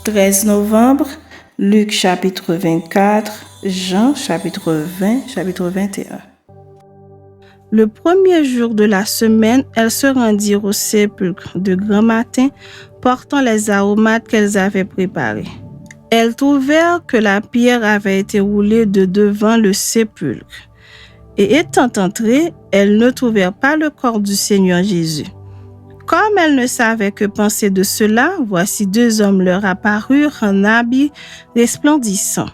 13 novembre, Luc chapitre 24, Jean chapitre 20, chapitre 21. Le premier jour de la semaine, elles se rendirent au sépulcre de grand matin, portant les aromates qu'elles avaient préparés. Elles trouvèrent que la pierre avait été roulée de devant le sépulcre. Et étant entrées, elles ne trouvèrent pas le corps du Seigneur Jésus. Comme elles ne savaient que penser de cela, voici deux hommes leur apparurent en habits resplendissants.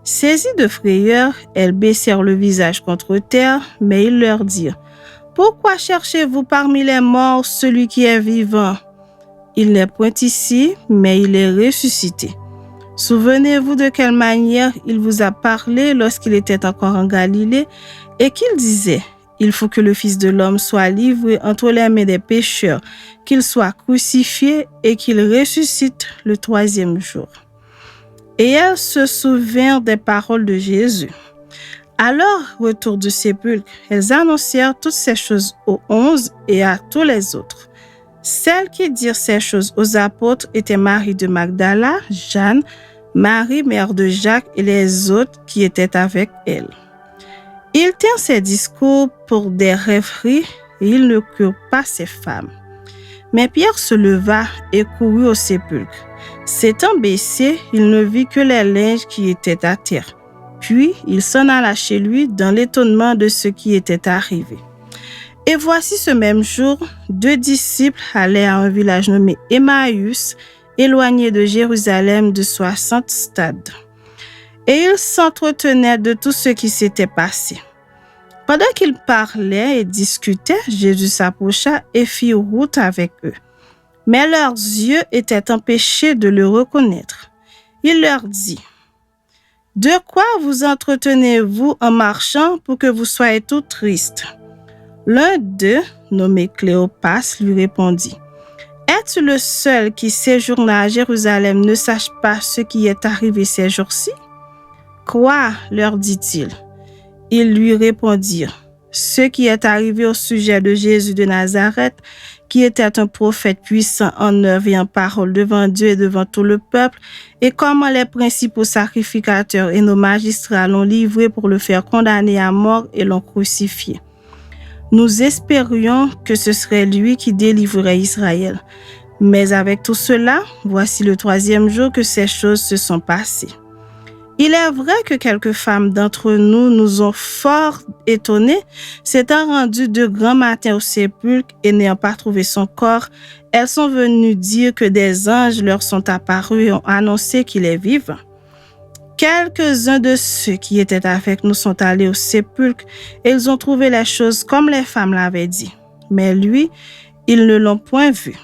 Saisies de frayeur, elles baissèrent le visage contre terre, mais ils leur dirent : « Pourquoi cherchez-vous parmi les morts celui qui est vivant ? Il n'est point ici, mais il est ressuscité. Souvenez-vous de quelle manière il vous a parlé lorsqu'il était encore en Galilée et qu'il disait : il faut que le Fils de l'homme soit livré entre les mains des pécheurs, qu'il soit crucifié et qu'il ressuscite le troisième jour. » Et elles se souvinrent des paroles de Jésus. À leur retour du sépulcre, elles annoncèrent toutes ces choses aux 11 et à tous les autres. Celles qui dirent ces choses aux apôtres étaient Marie de Magdala, Jeanne, Marie, mère de Jacques, et les autres qui étaient avec elle. Ils tinrent ces discours pour des rêveries et ils ne crurent pas ces femmes. Mais Pierre se leva et courut au sépulcre. S'étant baissé, il ne vit que les linges qui étaient à terre. Puis il s'en alla chez lui dans l'étonnement de ce qui était arrivé. Et voici ce même jour, 2 disciples allaient à un village nommé Emmaüs, éloigné de Jérusalem de 60 stades. Et ils s'entretenaient de tout ce qui s'était passé. Pendant qu'ils parlaient et discutaient, Jésus s'approcha et fit route avec eux. Mais leurs yeux étaient empêchés de le reconnaître. Il leur dit : « De quoi vous entretenez-vous en marchant pour que vous soyez tous tristes ? » L'un d'eux, nommé Cléopas, lui répondit : « Es-tu le seul qui séjourna à Jérusalem ne sache pas ce qui est arrivé ces jours-ci ? » « Quoi ? leur dit-il. Ils lui répondirent : « Ce qui est arrivé au sujet de Jésus de Nazareth, qui était un prophète puissant en œuvre et en parole devant Dieu et devant tout le peuple, et comment les principaux sacrificateurs et nos magistrats l'ont livré pour le faire condamner à mort et l'ont crucifié. Nous espérions que ce serait lui qui délivrerait Israël. Mais avec tout cela, voici le 3e jour que ces choses se sont passées. Il est vrai que quelques femmes d'entre nous ont fort étonnés, s'étant rendues de grand matin au sépulcre et n'ayant pas trouvé son corps. Elles sont venues dire que des anges leur sont apparus et ont annoncé qu'il est vivant. Quelques-uns de ceux qui étaient avec nous sont allés au sépulcre et ils ont trouvé les choses comme les femmes l'avaient dit. Mais lui, ils ne l'ont point vu.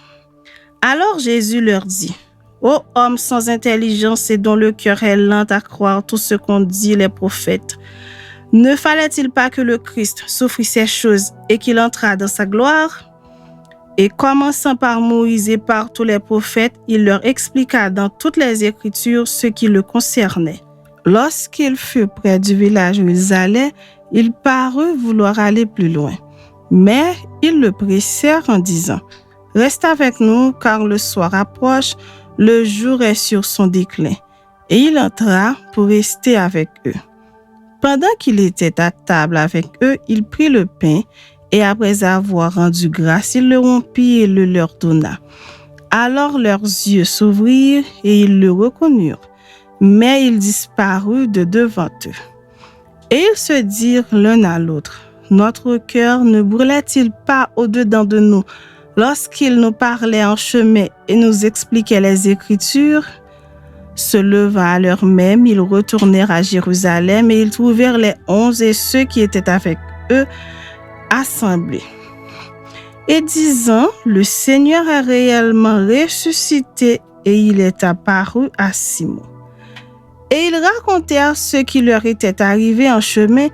Alors Jésus leur dit : « Ô hommes sans intelligence et dont le cœur est lent à croire tout ce qu'ont dit les prophètes, ne fallait-il pas que le Christ souffrit ces choses et qu'il entrât dans sa gloire ? » Et commençant par Moïse et par tous les prophètes, il leur expliqua dans toutes les Écritures ce qui le concernait. Lorsqu'il fut près du village où ils allaient, il parut vouloir aller plus loin. Mais ils le pressèrent en disant : « Reste avec nous, car le soir approche, le jour est sur son déclin. » Et il entra pour rester avec eux. Pendant qu'il était à table avec eux, il prit le pain et après avoir rendu grâce, il le rompit et le leur donna. Alors leurs yeux s'ouvrirent et ils le reconnurent, mais il disparut de devant eux. Et ils se dirent l'un à l'autre : « Notre cœur ne brûlait-il pas au-dedans de nous lorsqu'il nous parlait en chemin et nous expliquait les Écritures ? » Se levant à l'heure même, ils retournèrent à Jérusalem et ils trouvèrent les 11 et ceux qui étaient avec eux assemblés. Et disant : « Le Seigneur est réellement ressuscité et il est apparu à Simon. » Et ils racontèrent ce qui leur était arrivé en chemin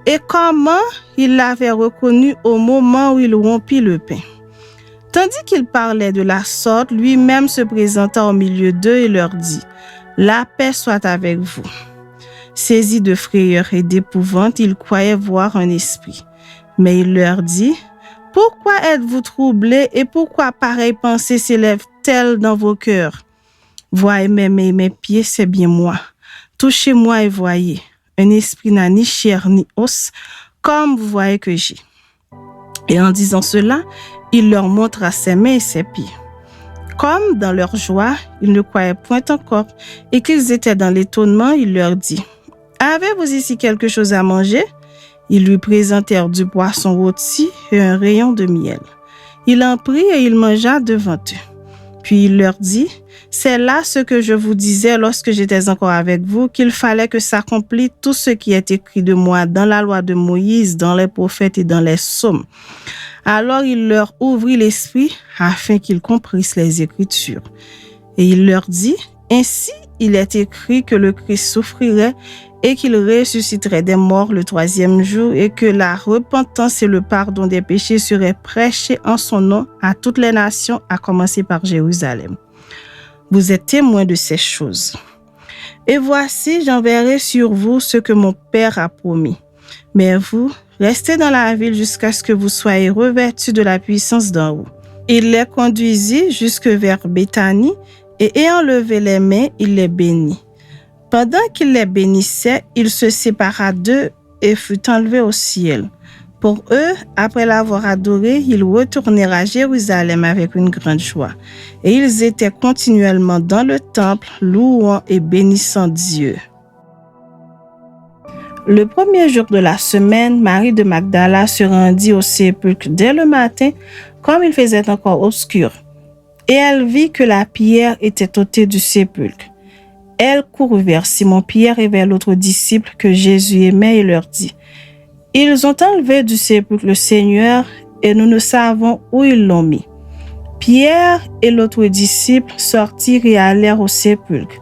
et comment ils l'avaient reconnu au moment où il rompit le pain. Tandis qu'il parlait de la sorte, lui-même se présenta au milieu d'eux et leur dit : « La paix soit avec vous. » Saisis de frayeur et d'épouvante, ils croyaient voir un esprit. Mais il leur dit : « Pourquoi êtes-vous troublés et pourquoi pareille pensée s'élève-t-elle dans vos cœurs ? Voyez mes mains et mes pieds, c'est bien moi. Touchez-moi et voyez. Un esprit n'a ni chair ni os, comme vous voyez que j'ai. » Et en disant cela, il leur montra ses mains et ses pieds. Comme dans leur joie, ils ne croyaient point encore et qu'ils étaient dans l'étonnement, il leur dit: « Avez-vous ici quelque chose à manger? » Ils lui présentèrent du poisson rôti et un rayon de miel. Il en prit et il mangea devant eux. Puis il leur dit: « C'est là ce que je vous disais lorsque j'étais encore avec vous, qu'il fallait que s'accomplisse tout ce qui est écrit de moi dans la loi de Moïse, dans les prophètes et dans les psaumes. » Alors il leur ouvrit l'esprit afin qu'ils comprissent les Écritures. Et il leur dit: « Ainsi il est écrit que le Christ souffrirait et qu'il ressusciterait des morts le 3e jour et que la repentance et le pardon des péchés seraient prêchés en son nom à toutes les nations, à commencer par Jérusalem. Vous êtes témoins de ces choses. Et voici, j'enverrai sur vous ce que mon Père a promis. Mais vous, restez dans la ville jusqu'à ce que vous soyez revêtus de la puissance d'en haut. » Il les conduisit jusque vers Béthanie et ayant levé les mains, il les bénit. Pendant qu'il les bénissait, il se sépara d'eux et fut enlevé au ciel. Pour eux, après l'avoir adoré, ils retournèrent à Jérusalem avec une grande joie. Et ils étaient continuellement dans le temple, louant et bénissant Dieu. Le premier jour de la semaine, Marie de Magdala se rendit au sépulcre dès le matin, comme il faisait encore obscur. Et elle vit que la pierre était ôtée du sépulcre. Elle courut vers Simon-Pierre et vers l'autre disciple que Jésus aimait et leur dit: « Ils ont enlevé du sépulcre le Seigneur et nous ne savons où ils l'ont mis. » Pierre et l'autre disciple sortirent et allèrent au sépulcre.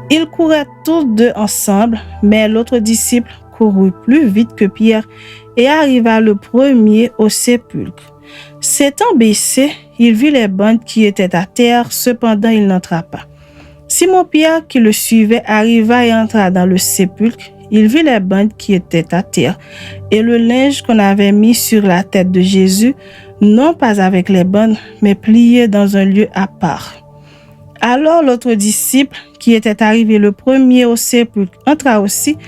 Ils couraient tous deux ensemble, mais l'autre disciple courut plus vite que Pierre et arriva le premier au sépulcre. S'étant baissé, il vit les bandes qui étaient à terre, cependant il n'entra pas. Simon-Pierre, qui le suivait, arriva et entra dans le sépulcre. Il vit les bandes qui étaient à terre et le linge qu'on avait mis sur la tête de Jésus, non pas avec les bandes, mais plié dans un lieu à part. Alors l'autre disciple, qui était arrivé le premier au sépulcre, entra aussi,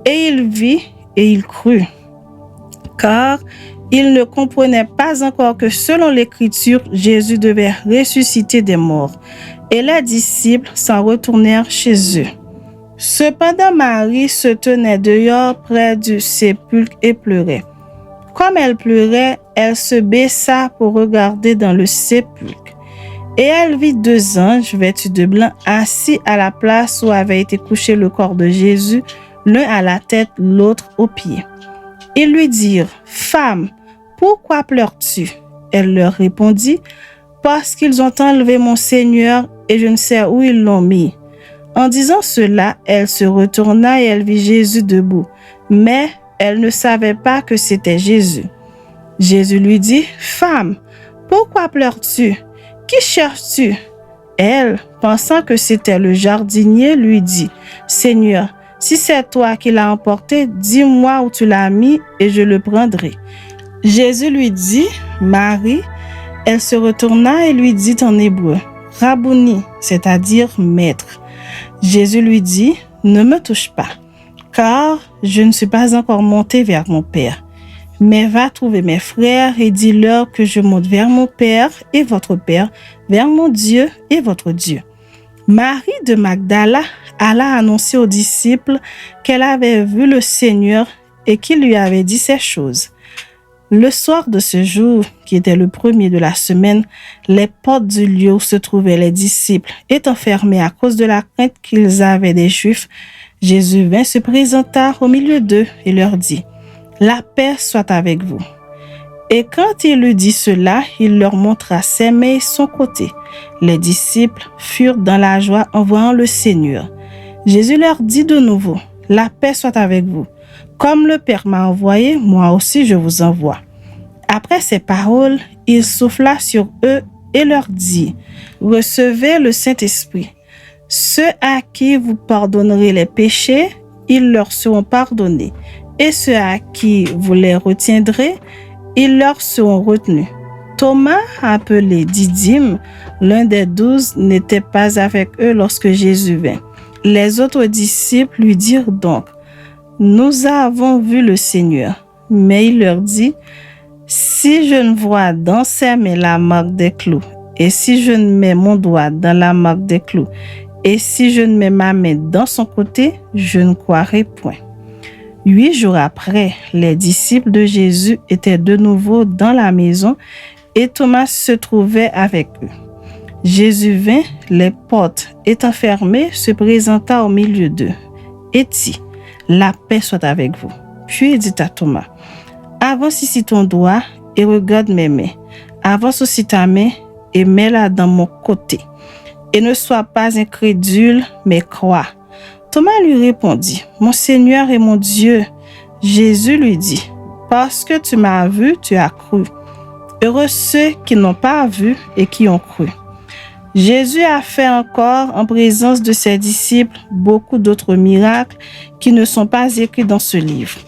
et il vit et il crut. Car il ne comprenait pas encore que selon l'Écriture, Jésus devait ressusciter des morts. Et les disciples s'en retournèrent chez eux. Cependant, Marie se tenait dehors près du sépulcre et pleurait. Comme elle pleurait, elle se baissa pour regarder dans le sépulcre. Et elle vit 2 anges vêtus de blanc assis à la place où avait été couché le corps de Jésus, l'un à la tête, l'autre aux pieds. Ils lui dirent: « Femme, pourquoi pleures-tu » Elle leur répondit: « Parce qu'ils ont enlevé mon Seigneur et je ne sais où ils l'ont mis. » En disant cela, elle se retourna et elle vit Jésus debout, mais elle ne savait pas que c'était Jésus. Jésus lui dit: « Femme, pourquoi pleures-tu? Qui cherches-tu » Elle, pensant que c'était le jardinier, lui dit: « Seigneur, si c'est toi qui l'as emporté, dis-moi où tu l'as mis et je le prendrai. » Jésus lui dit: « Marie. » Elle se retourna et lui dit en hébreu: « Rabouni », c'est-à-dire maître. Jésus lui dit: « Ne me touche pas, car je ne suis pas encore monté vers mon Père. Mais va trouver mes frères et dis-leur que je monte vers mon Père et votre Père, vers mon Dieu et votre Dieu. » Marie de Magdala alla annoncer aux disciples qu'elle avait vu le Seigneur et qu'il lui avait dit ces choses. Le soir de ce jour, qui était le premier de la semaine, les portes du lieu où se trouvaient les disciples étant fermées à cause de la crainte qu'ils avaient des Juifs, Jésus vint se présenta au milieu d'eux et leur dit: « La paix soit avec vous. » Et quand il eut dit cela, il leur montra ses mains et son côté. Les disciples furent dans la joie en voyant le Seigneur. Jésus leur dit de nouveau: « La paix soit avec vous. Comme le Père m'a envoyé, moi aussi je vous envoie. » Après ces paroles, il souffla sur eux et leur dit: « Recevez le Saint-Esprit. Ceux à qui vous pardonnerez les péchés, ils leur seront pardonnés. Et ceux à qui vous les retiendrez, ils leur seront retenus. Thomas, appelé Didyme, l'un des 12, n'était pas avec eux lorsque Jésus vint. Les autres disciples lui dirent donc: « Nous avons vu le Seigneur. » Mais il leur dit: « Si je ne vois dans ses mains la marque des clous, et si je ne mets mon doigt dans la marque des clous, et si je ne mets ma main dans son côté, je ne croirai point. » 8 jours après, les disciples de Jésus étaient de nouveau dans la maison et Thomas se trouvait avec eux. Jésus vint, les portes étant fermées, se présenta au milieu d'eux et dit: « La paix soit avec vous. » Puis il dit à Thomas: « Avance ici ton doigt et regarde mes mains. Avance aussi ta main et mets-la dans mon côté. Et ne sois pas incrédule, mais crois. » Thomas lui répondit: « Mon Seigneur et mon Dieu. » Jésus lui dit: « Parce que tu m'as vu, tu as cru. Heureux ceux qui n'ont pas vu et qui ont cru. » Jésus a fait encore en présence de ses disciples beaucoup d'autres miracles qui ne sont pas écrits dans ce livre.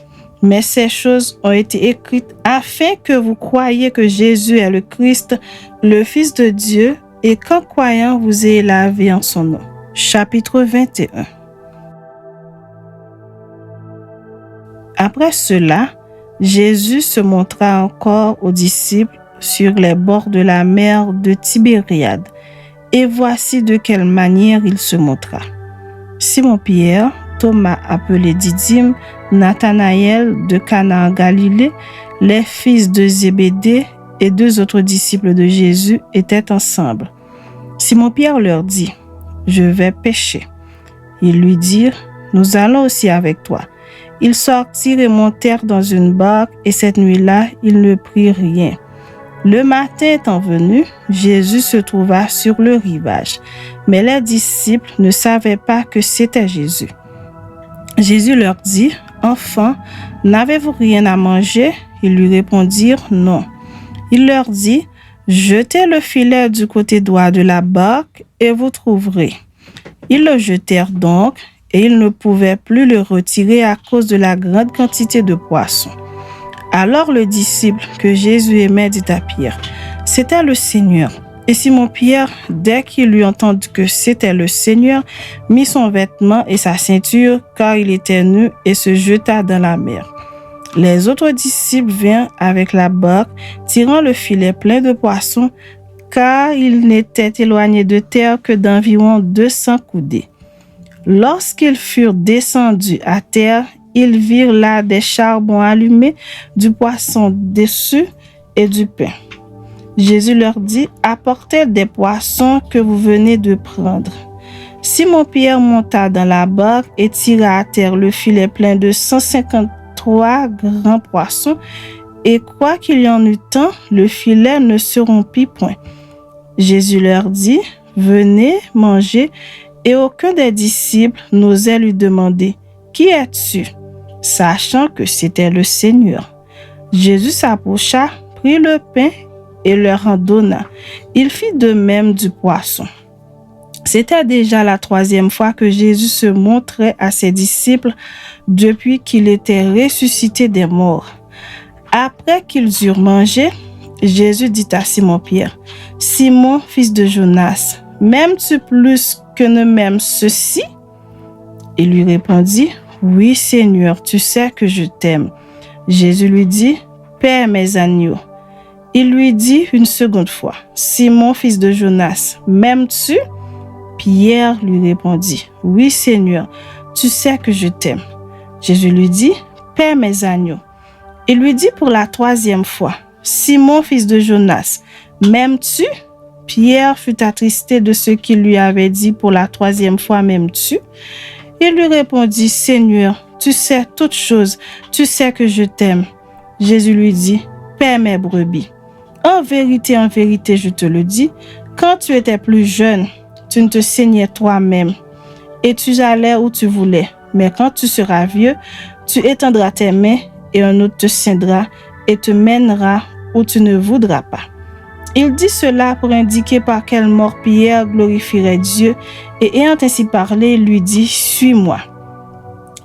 Mais ces choses ont été écrites afin que vous croyiez que Jésus est le Christ, le Fils de Dieu, et qu'en croyant vous ayez la vie en son nom. Chapitre 21. Après cela, Jésus se montra encore aux disciples sur les bords de la mer de Tibériade. Et voici de quelle manière il se montra. Simon-Pierre, Thomas appelé Didyme, Nathanaël de Cana en Galilée, les fils de Zébédée et 2 autres disciples de Jésus étaient ensemble. Simon-Pierre leur dit: « Je vais pêcher. » Ils lui dirent: « Nous allons aussi avec toi. » Ils sortirent et montèrent dans une barque, et cette nuit-là, ils ne prirent rien. Le matin étant venu, Jésus se trouva sur le rivage, mais les disciples ne savaient pas que c'était Jésus. Jésus leur dit: « Enfants, n'avez-vous rien à manger? » Ils lui répondirent: « Non. » Il leur dit: « Jetez le filet du côté droit de la barque et vous trouverez. » Ils le jetèrent donc, et ils ne pouvaient plus le retirer à cause de la grande quantité de poissons. Alors le disciple que Jésus aimait dit à Pierre: « C'était le Seigneur. » Et Simon-Pierre, dès qu'il eut entendu que c'était le Seigneur, mit son vêtement et sa ceinture, car il était nu, et se jeta dans la mer. Les autres disciples vinrent avec la barque, tirant le filet plein de poissons, car ils n'étaient éloignés de terre que d'environ 200 coudées. Lorsqu'ils furent descendus à terre, ils virent là des charbons allumés, du poisson dessus et du pain. Jésus leur dit: « Apportez des poissons que vous venez de prendre. » Simon-Pierre monta dans la barque et tira à terre le filet plein de 153 grands poissons, et quoi qu'il y en eût tant, le filet ne se rompit point. Jésus leur dit: « Venez, mangez. » Et aucun des disciples n'osait lui demander: « Qui es-tu ?» sachant que c'était le Seigneur. Jésus s'approcha, prit le pain et leur en donna. Il fit de même du poisson. C'était déjà la 3e fois que Jésus se montrait à ses disciples depuis qu'il était ressuscité des morts. Après qu'ils eurent mangé, Jésus dit à Simon-Pierre: « Simon, fils de Jonas, m'aimes-tu plus que ne m'aiment ceux-ci? » Il lui répondit: « Oui, Seigneur, tu sais que je t'aime. » Jésus lui dit: « Paie mes agneaux. » Il lui dit une seconde fois: « Simon, fils de Jonas, m'aimes-tu? » Pierre lui répondit: « Oui, Seigneur, tu sais que je t'aime. » Jésus lui dit: « Paie mes agneaux. » Il lui dit pour la 3e fois: « Simon, fils de Jonas, m'aimes-tu? » Pierre fut attristé de ce qu'il lui avait dit pour la 3e fois: « M'aimes-tu? » Il lui répondit: « Seigneur, tu sais toutes choses, tu sais que je t'aime. » Jésus lui dit: « Paie mes brebis. En vérité, je te le dis, quand tu étais plus jeune, tu ne te saignais toi-même et tu allais où tu voulais. Mais quand tu seras vieux, tu étendras tes mains et un autre te ceindra et te mènera où tu ne voudras pas. » Il dit cela pour indiquer par quelle mort Pierre glorifierait Dieu, et ayant ainsi parlé, il lui dit: « Suis-moi. »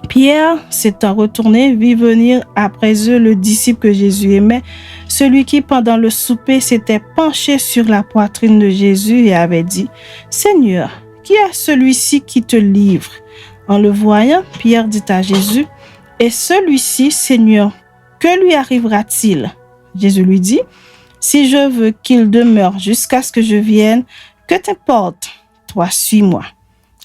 Pierre, s'étant retourné, vit venir après eux le disciple que Jésus aimait, celui qui pendant le souper s'était penché sur la poitrine de Jésus et avait dit, « Seigneur, qui est celui-ci qui te livre ?» En le voyant, Pierre dit à Jésus, « Et celui-ci, Seigneur, que lui arrivera-t-il ?» Jésus lui dit, « Si je veux qu'il demeure jusqu'à ce que je vienne, que t'importe? Toi, suis-moi. »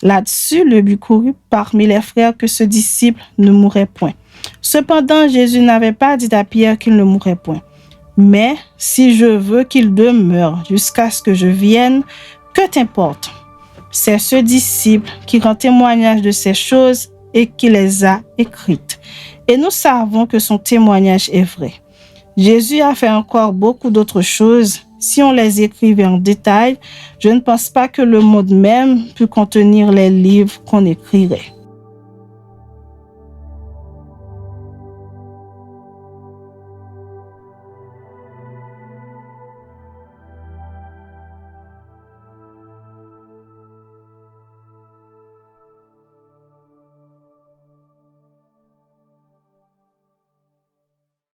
Là-dessus, le but courut parmi les frères que ce disciple ne mourrait point. Cependant, Jésus n'avait pas dit à Pierre qu'il ne mourrait point. Mais si je veux qu'il demeure jusqu'à ce que je vienne, que t'importe? C'est ce disciple qui rend témoignage de ces choses et qui les a écrites. Et nous savons que son témoignage est vrai. Jésus a fait encore beaucoup d'autres choses. Si on les écrivait en détail, je ne pense pas que le monde même pût contenir les livres qu'on écrirait.